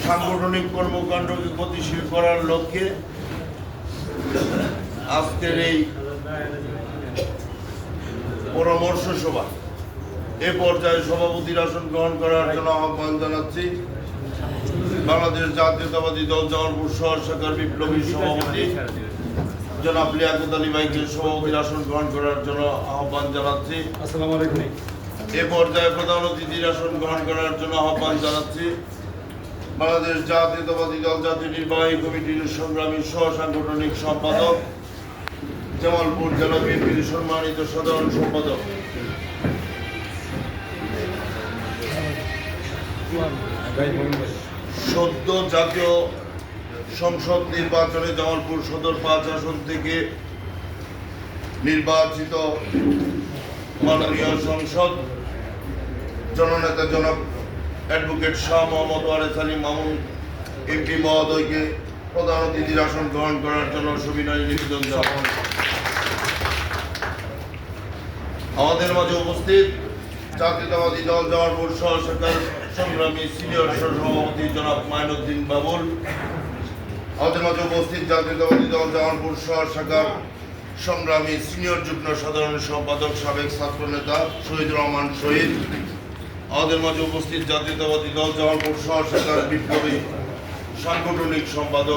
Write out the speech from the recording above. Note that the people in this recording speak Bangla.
সাংগঠনিক কর্মকাণ্ডকে গতিশীল করার লক্ষ্যে আজকের এই পরামর্শ সভা এ পর্যায়ে সভাপতির আসন গ্রহণ করার জন্য আহ্বান জানাচ্ছি বাংলাদেশ জাতীয়তাবাদী দল জামালপুর শহর শাখার বিপ্লবী সভাপতি জনাব লিয়াকত আলী ভাইকে সভাপতির আসন গ্রহণ করার জন্য আহ্বান জানাচ্ছি। আসসালামু আলাইকুম। এ পর্যায়ে প্রধান অতিথির আসন গ্রহণ করার জন্য আহ্বান জানাচ্ছি বাংলাদেশ জাতীয়তাবাদী দল জাতীয় নির্বাহী কমিটির সংগ্রামী সহ সাংগঠনিক সম্পাদক জামালপুর জেলা বিএনপির সম্মানিত সাধারণ সম্পাদক সদ্য জাতীয় সংসদ নির্বাচনে জামালপুর সদর 5 আসন থেকে নির্বাচিত মাননীয় সংসদ জননেতা জনাব অ্যাডভোকেট শাহ মোহাম্মদ ওয়ারেস আলী মামুন এমপি মহোদয়কে প্রধান অতিথির আসন গ্রহণ করার জন্য সবিনয় নিবেদন জানান। আমাদের মাঝে উপস্থিত জাতীয়তাবাদী দল জামালপুর শহর শাখার সংগ্রামী সিনিয়র সভাপতি জনাব মাইনুদ্দিন বাবুল, আমাদের মাঝে উপস্থিত জাতীয়তাবাদী দল জামালপুর শহর শাখার সংগ্রামী সিনিয়র যুগ্ম সাধারণ সম্পাদক সাবেক ছাত্র নেতা শহীদ রহমান শহীদ, আমাদের মাঝে উপস্থিত জাতীয়তাবাদী দল জামালপুর শহর শাখার বিপ্লবী সাংগঠনিক সম্পাদক